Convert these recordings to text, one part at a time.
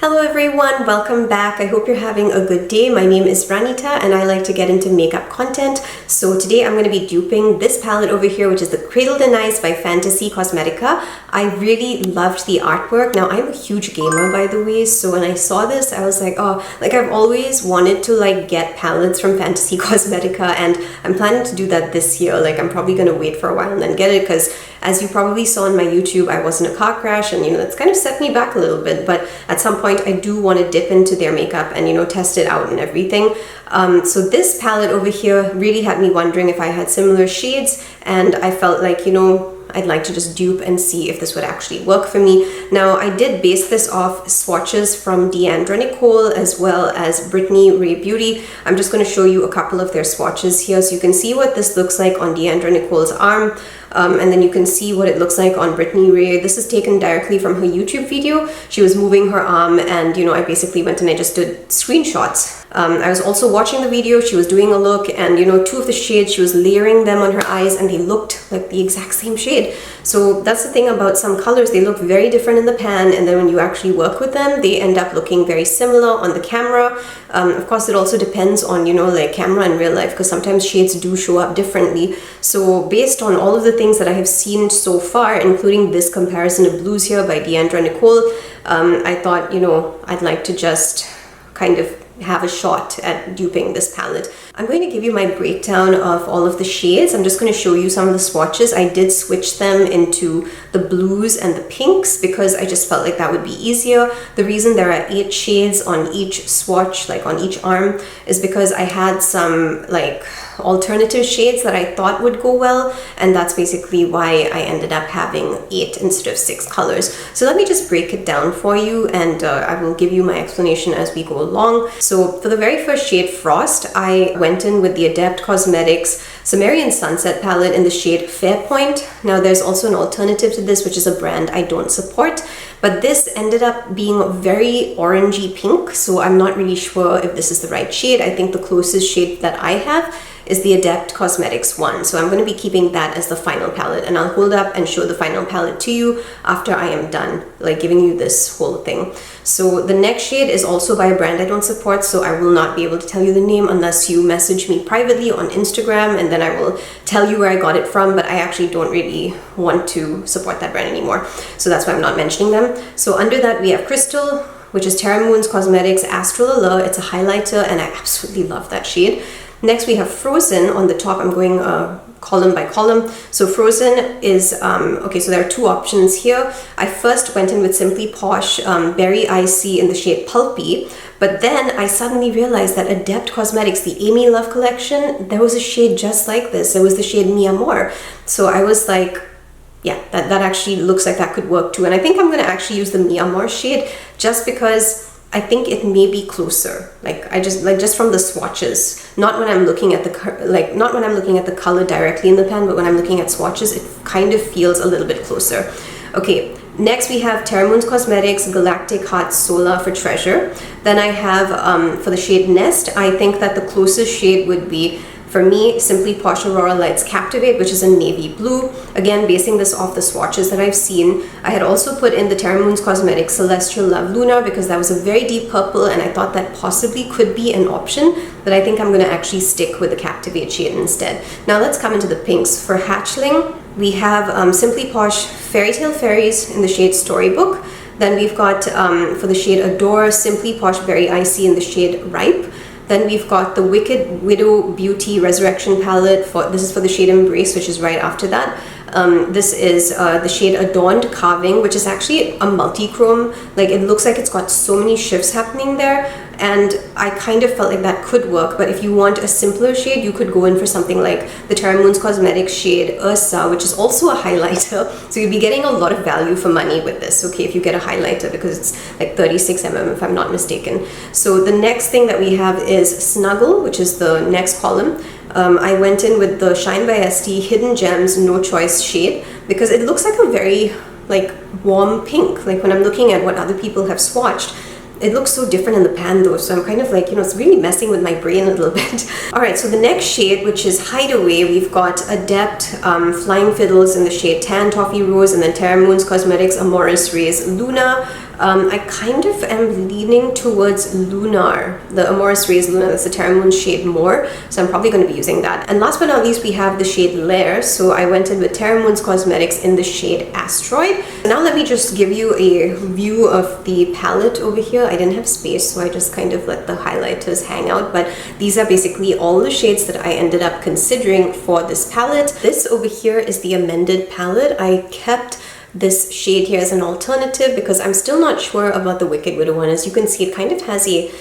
Hello everyone, welcome back. I hope you're having a good day. My name is Ranita and I like to get into makeup content. So today I'm going to be duping this palette over here, which is the Cradled in Ice by Fantasy Cosmetica. I really loved the artwork. Now I'm a huge gamer, by the way, so when I saw this I was like, oh, like I've always wanted to get palettes from Fantasy Cosmetica, and I'm planning to do that this year. I'm probably going to wait for a while and then get it, because as you probably saw on my YouTube, I was in a car crash and that's kind of set me back a little bit, but at some point I do want to dip into their makeup and test it out and everything. So this palette over here really had me wondering if I had similar shades, and I felt like I'd like to just dupe and see if this would actually work for me. Now I did base this off swatches from Deandra Nicole as well as Brittany Ray Beauty. I'm just going to show you a couple of their swatches here so you can see what this looks like on Deandra Nicole's arm. And then you can see what it looks like on Brittany Ray. This is taken directly from her YouTube video. She was moving her arm and I basically went and I just did screenshots. I was also watching the video, she was doing a look, and two of the shades, she was layering them on her eyes and they looked like the exact same shade. So that's the thing about some colors, they look very different in the pan, and then when you actually work with them, they end up looking very similar on the camera. Of course, it also depends on, camera in real life, because sometimes shades do show up differently. So based on all of the things that I have seen so far, including this comparison of blues here by Deandra Nicole, I thought, I'd like to just kind of have a shot at duping this palette. I'm going to give you my breakdown of all of the shades. I'm just going to show you some of the swatches. I did switch them into the blues and the pinks because I just felt like that would be easier. The reason there are 8 shades on each swatch, on each arm, is because I had some alternative shades that I thought would go well, and that's basically why I ended up having 8 instead of 6 colors. So let me just break it down for you, and I will give you my explanation as we go along. So for the very first shade, Frost, I went in with the Adept Cosmetics Sumerian Sunset palette in the shade Fairpoint. Now there's also an alternative to this, which is a brand I don't support, but this ended up being very orangey pink, so I'm not really sure if this is the right shade. I think the closest shade that I have is the Adept Cosmetics one. So I'm going to be keeping that as the final palette, and I'll hold up and show the final palette to you after I am done, giving you this whole thing. So the next shade is also by a brand I don't support, so I will not be able to tell you the name unless you message me privately on Instagram, and then I will tell you where I got it from, but I actually don't really want to support that brand anymore. So that's why I'm not mentioning them. So under that we have Crystal, which is Terra Moon's Cosmetics Astral Allure. It's a highlighter and I absolutely love that shade. Next we have Frozen on the top. I'm going column by column. So Frozen is, okay, so there are 2 options here. I first went in with Simply Posh Berry Icy in the shade Pulpy, but then I suddenly realized that Adept Cosmetics, the Amy Love collection, there was a shade just like this. It was the shade Mi Amor. So I was like, yeah, that actually looks like that could work too. And I think I'm going to actually use the Mi Amor shade just because I think it may be closer. Just from the swatches, not when I'm looking at the color directly in the pan, but when I'm looking at swatches, it kind of feels a little bit closer. Okay, next we have Terra Moon's Cosmetics Galactic Heart Solar for Treasure. Then I have for the shade Nest, I think that the closest shade would be, for me, Simply Posh Aurora Lights Captivate, which is a navy blue. Again, basing this off the swatches that I've seen. I had also put in the Terra Moon's Cosmetics Celestial Love Luna because that was a very deep purple, and I thought that possibly could be an option, but I think I'm going to actually stick with the Captivate shade instead. Now let's come into the pinks. For Hatchling, we have Simply Posh Fairy Tale Fairies in the shade Storybook. Then we've got, for the shade Adore, Simply Posh Berry Icy in the shade Ripe. Then we've got the Wicked Widow Beauty Resurrection palette. This is for the shade Embrace, which is right after that. This is the shade Adorned Carving, which is actually a multi-chrome. It looks like it's got so many shifts happening there, and I kind of felt like that could work. But if you want a simpler shade, you could go in for something like the Terra Moon's Cosmetics shade Ursa, which is also a highlighter. So you'd be getting a lot of value for money with this, okay, if you get a highlighter, because it's 36 mm if I'm not mistaken. So the next thing that we have is Snuggle, which is the next column. I went in with the Shine by ST Hidden Gems No Choice shade because it looks like a very warm pink. When I'm looking at what other people have swatched, it looks so different in the pan though, so I'm kind of it's really messing with my brain a little bit. Alright, so the next shade, which is Hideaway, we've got Adept Flying Fiddles in the shade Tan Toffee Rose, and then Terra Moon's Cosmetics Amorous Rays Luna. I kind of am leaning towards Lunar, the Amorous Rays Lunar, that's the Terra Moon shade more, so I'm probably going to be using that. And last but not least, we have the shade Lair, so I went in with Terra Moon's Cosmetics in the shade Asteroid. Now let me just give you a view of the palette over here. I didn't have space, so I just kind of let the highlighters hang out, but these are basically all the shades that I ended up considering for this palette. This over here is the amended palette. I kept this shade here as an alternative because I'm still not sure about the Wicked Widow one. As you can see, it kind of has a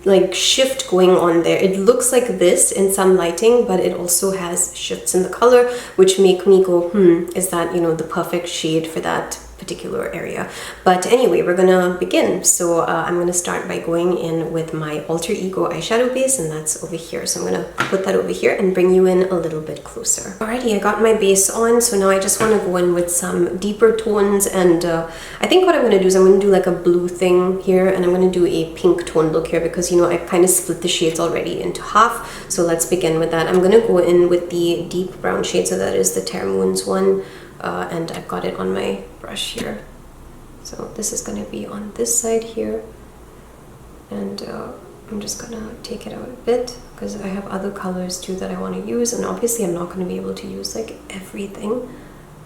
like shift going on there. It looks like this in some lighting, but it also has shifts in the color, which make me go, is that, you know, the perfect shade for that particular area? But anyway, we're gonna begin. So I'm gonna start by going in with my Alter Ego eyeshadow base, and that's over here. So I'm gonna put that over here and bring you in a little bit closer. Alrighty, I got my base on, so now I just want to go in with some deeper tones, and I think what I'm gonna do is I'm gonna do like a blue thing here, and I'm gonna do a pink tone look here because, you know, I've kind of split the shades already into half. So let's begin with that. I'm gonna go in with the deep brown shade, so that is the Terra Moon's one. And I've got it on my brush here. So this is going to be on this side here, and I'm just going to take it out a bit because I have other colors too that I want to use, and obviously I'm not going to be able to use like everything,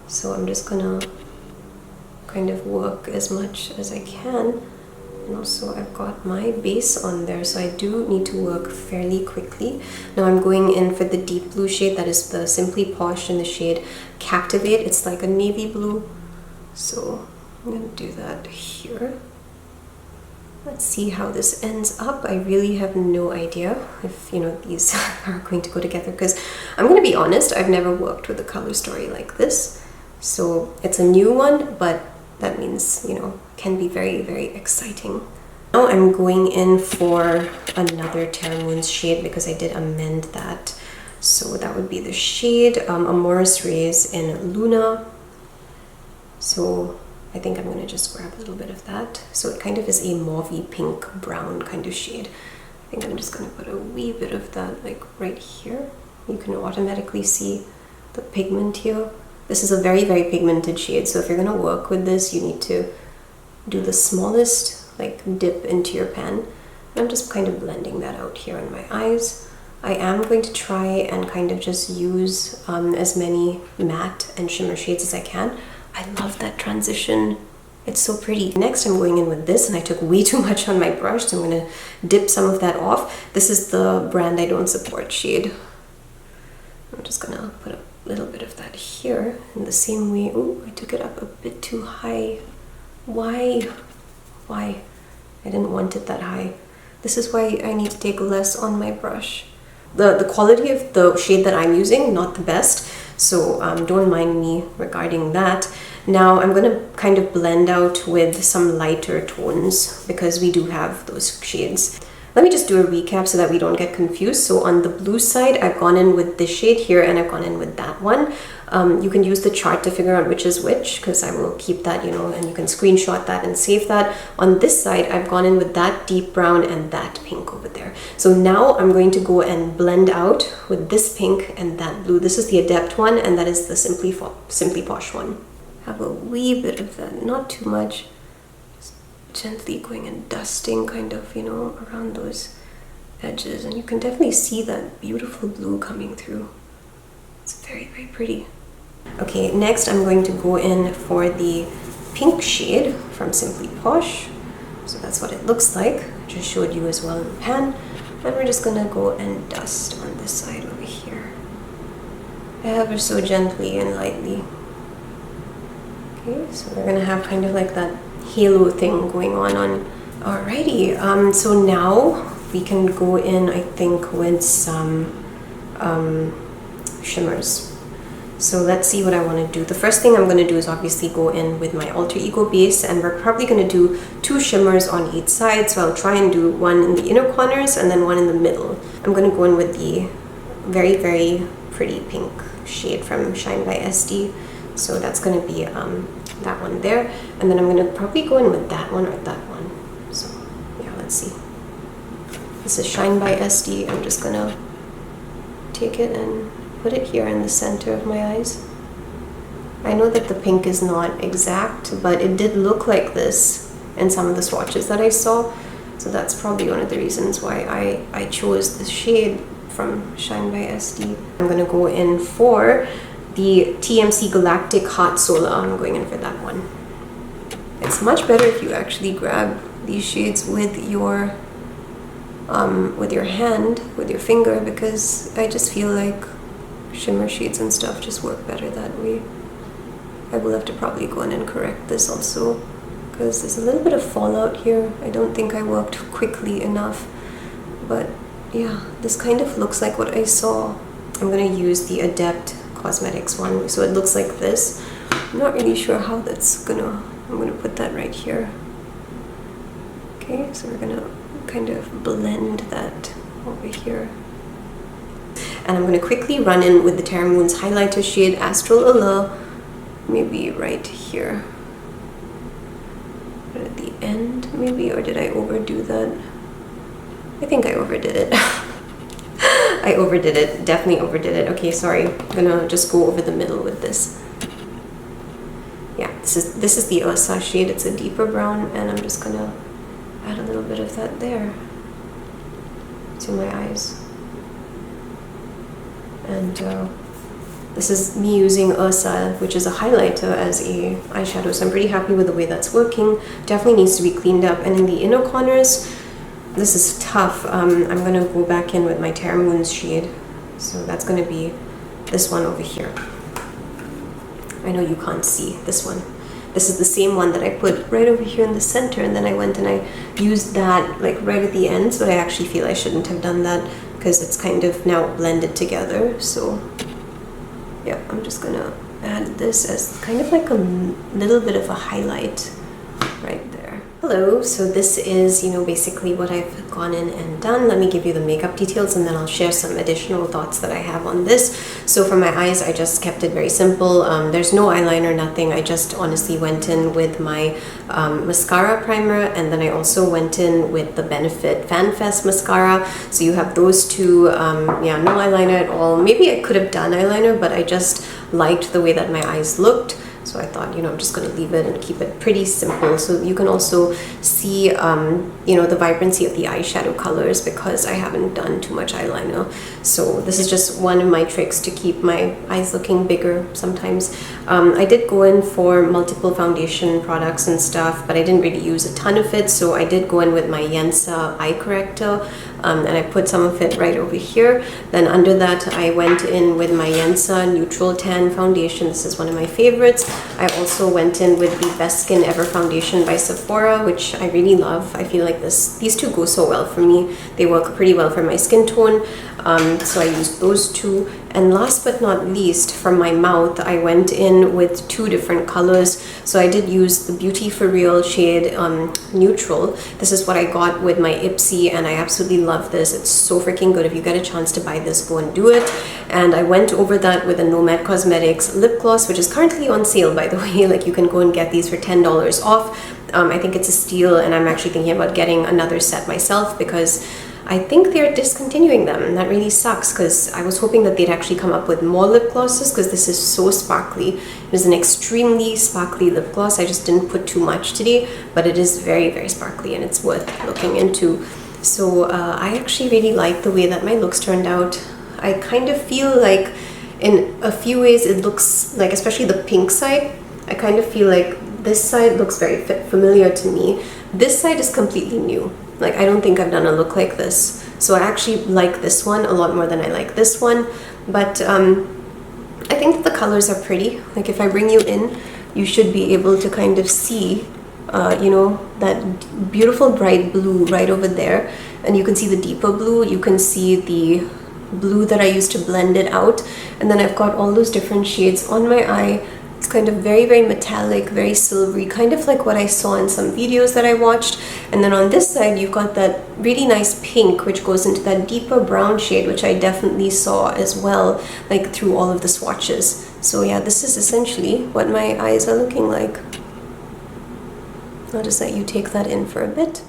so I'm just going to kind of work as much as I can. And also I've got my base on there, so I do need to work fairly quickly. Now I'm going in for the deep blue shade, that is the Simply Posh in the shade Captivate. It's like a navy blue, so I'm going to do that here. Let's see how this ends up. I really have no idea if, you know, these are going to go together, because I'm going to be honest, I've never worked with a color story like this, so it's a new one, but that means, you know, can be very, very exciting. Now I'm going in for another Terra Moon's shade because I did amend that. So that would be the shade Amorous Rays in Luna. So I think I'm going to just grab a little bit of that. So it kind of is a mauvey pink brown kind of shade. I think I'm just going to put a wee bit of that like right here. You can automatically see the pigment here. This is a very, very pigmented shade, so if you're going to work with this, you need to do the smallest like dip into your pan. And I'm just kind of blending that out here in my eyes. I am going to try and kind of just use as many matte and shimmer shades as I can. I love that transition. It's so pretty. Next, I'm going in with this, and I took way too much on my brush, so I'm going to dip some of that off. This is the Brand I Don't Support shade. I'm just going to put a little bit of that here in the same way. Oh, I took it up a bit too high. Why? I didn't want it that high. This is why I need to take less on my brush. The quality of the shade that I'm using, not the best, so don't mind me regarding that. Now I'm going to kind of blend out with some lighter tones because we do have those shades. Let me just do a recap so that we don't get confused. So on the blue side, I've gone in with this shade here, and I've gone in with that one. You can use the chart to figure out which is which, because I will keep that, you know, and you can screenshot that and save that. On this side, I've gone in with that deep brown and that pink over there. So now I'm going to go and blend out with this pink and that blue. This is the Adept one, and that is the Simply Posh one. Have a wee bit of that, not too much. Gently going and dusting kind of, you know, around those edges, and you can definitely see that beautiful blue coming through. It's very, very pretty. Okay, next I'm going to go in for the pink shade from Simply Posh. So that's what it looks like. I just showed you as well in the pan. And we're just gonna go and dust on this side over here, ever so gently and lightly. Okay, so we're gonna have kind of like that halo thing going on. Alrighty, so now we can go in, I think, with some shimmers. So let's see what I want to do. The first thing I'm going to do is obviously go in with my Alter Ego base, and we're probably going to do 2 shimmers on each side. So I'll try and do one in the inner corners and then one in the middle. I'm going to go in with the very, very pretty pink shade from Shine by SD. So that's going to be that one there, and then I'm going to probably go in with that one or that one. So yeah, let's see. This is Shine by SD. I'm just going to take it and put it here in the center of my eyes. I know that the pink is not exact, but it did look like this in some of the swatches that I saw. So that's probably one of the reasons why I chose this shade from Shine by SD. I'm gonna go in for the TMC Galactic Hot Solar. I'm going in for that one. It's much better if you actually grab these shades with your hand, with your finger, because I just feel like shimmer shades and stuff just work better that way. I will have to probably go in and correct this also, because there's a little bit of fallout here. I don't think I worked quickly enough, but yeah, this kind of looks like what I saw. I'm gonna use the Adept Cosmetics one, so it looks like this. I'm not really sure how that's gonna, I'm gonna put that right here. Okay, so we're gonna kind of blend that over here. And I'm gonna quickly run in with the Terra Moon's highlighter shade Astral Allure, maybe right here. But at the end, maybe, or did I overdo that? I think I overdid it. I overdid it, definitely overdid it. Okay, sorry, I'm gonna just go over the middle with this. Yeah, this is the Ursa shade. It's a deeper brown, and I'm just gonna add a little bit of that there to my eyes. And this is me using Ursa, which is a highlighter, as a eyeshadow, so I'm pretty happy with the way that's working. Definitely needs to be cleaned up. And in the inner corners, this is tough. I'm gonna go back in with my Terra Moon's shade. So that's gonna be this one over here. I know you can't see this one. This is the same one that I put right over here in the center, and then I went and I used that like right at the ends, but I actually feel I shouldn't have done that because it's kind of now blended together. So yeah, I'm just gonna add this as kind of like a little bit of a highlight right there. Hello, so this is, you know, basically what I've gone in and done. Let me give you the makeup details, and then I'll share some additional thoughts that I have on this. So for my eyes, I just kept it very simple. There's no eyeliner, nothing. I just honestly went in with my mascara primer, and then I also went in with the Benefit Fan Fest mascara. So you have those two. Yeah, no eyeliner at all. Maybe I could have done eyeliner, but I just liked the way that my eyes looked. So I thought, you know, I'm just going to leave it and keep it pretty simple. So you can also see, you know, the vibrancy of the eyeshadow colors because I haven't done too much eyeliner. So this is just one of my tricks to keep my eyes looking bigger sometimes. I did go in for multiple foundation products and stuff, but I didn't really use a ton of it. So I did go in with my Yensa eye corrector, and I put some of it right over here. Then under that, I went in with my Yensa Neutral Tan foundation. This is one of my favorites. I also went in with the Best Skin Ever foundation by Sephora, which I really love. I feel like these two go so well for me. They work pretty well for my skin tone. So I used those two. And last but not least, for my mouth, I went in with two different colors. So I did use the Beauty For Real shade Neutral. This is what I got with my Ipsy, and I absolutely love this. It's so freaking good. If you get a chance to buy this, go and do it. And I went over that with a Nomad Cosmetics lip gloss, which is currently on sale, by the way. Like, you can go and get these for $10 off. I think it's a steal, and I'm actually thinking about getting another set myself because I think they're discontinuing them, and that really sucks because I was hoping that they'd actually come up with more lip glosses because this is so sparkly. It is an extremely sparkly lip gloss. I just didn't put too much today, but it is very, very sparkly and it's worth looking into. So I actually really like the way that my looks turned out. I kind of feel like in a few ways it looks like, especially the pink side, I kind of feel like this side looks very familiar to me. This side is completely new. Like, I don't think I've done a look like this. So I actually like this one a lot more than I like this one. But I think that the colors are pretty. Like, if I bring you in, you should be able to kind of see, you know, that beautiful bright blue right over there. And you can see the deeper blue. You can see the blue that I used to blend it out. And then I've got all those different shades on my eye. It's kind of very, very metallic, very silvery, kind of like what I saw in some videos that I watched. And then on this side, you've got that really nice pink, which goes into that deeper brown shade, which I definitely saw as well, like through all of the swatches. So yeah, this is essentially what my eyes are looking like. I'll just let you take that in for a bit.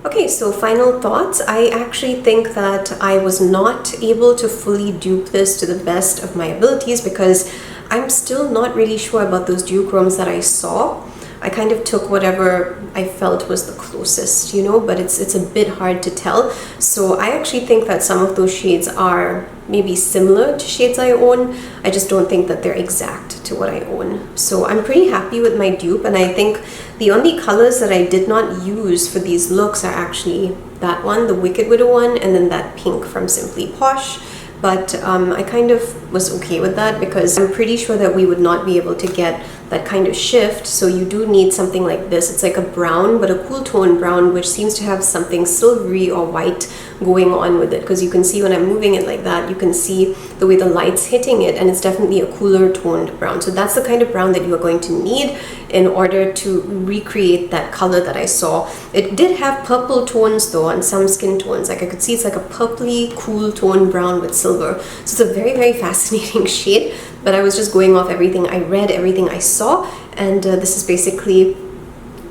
Okay, so final thoughts. I actually think that I was not able to fully dupe this to the best of my abilities because I'm still not really sure about those duochromes that I saw. I kind of took whatever I felt was the closest, you know, but it's a bit hard to tell. So I actually think that some of those shades are maybe similar to shades I own. I just don't think that they're exact to what I own. So I'm pretty happy with my dupe, and I think the only colors that I did not use for these looks are actually that one, the Wicked Widow one, and then that pink from Simply Posh. But I kind of was okay with that because I'm pretty sure that we would not be able to get that kind of shift. So you do need something like this. It's like a brown, but a cool tone brown, which seems to have something silvery or white going on with it, because you can see when I'm moving it like that, you can see the way the light's hitting it, and it's definitely a cooler toned brown. So that's the kind of brown that you are going to need in order to recreate that color that I saw. It did have purple tones though on some skin tones. Like I could see it's like a purpley cool tone brown with silver. So it's a very, very fascinating shade, but I was just going off everything I read, everything I saw, and this is basically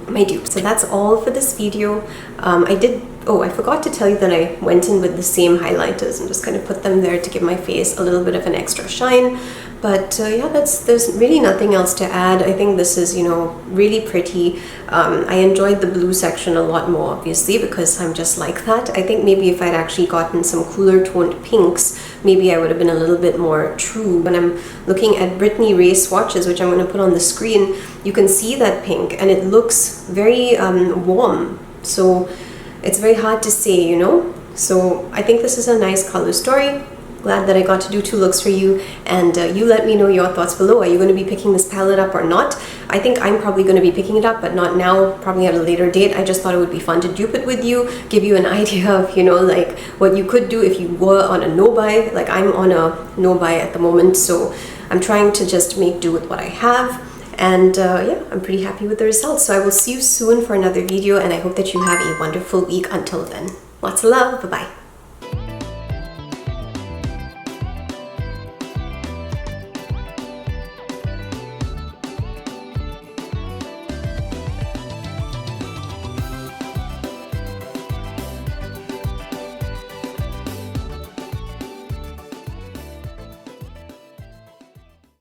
my dupe. So that's all for this video. I forgot to tell you that I went in with the same highlighters and just kind of put them there to give my face a little bit of an extra shine. But yeah, there's really nothing else to add. I think this is, you know, really pretty. I enjoyed the blue section a lot more, obviously, because I'm just like that. I think maybe if I'd actually gotten some cooler toned pinks, maybe I would have been a little bit more true. When I'm looking at Brittany Ray swatches, which I'm going to put on the screen, you can see that pink, and it looks very warm. So it's very hard to say, you know. So I think this is a nice color story. Glad that I got to do 2 looks for you, and you let me know your thoughts below. Are you going to be picking this palette up or not? I think I'm probably going to be picking it up, but not now, probably at a later date. I just thought it would be fun to dupe it with you, give you an idea of, you know, like what you could do if you were on a no-buy. Like I'm on a no-buy at the moment, so I'm trying to just make do with what I have. And yeah, I'm pretty happy with the results. So I will see you soon for another video, and I hope that you have a wonderful week until then. Lots of love. Bye-bye.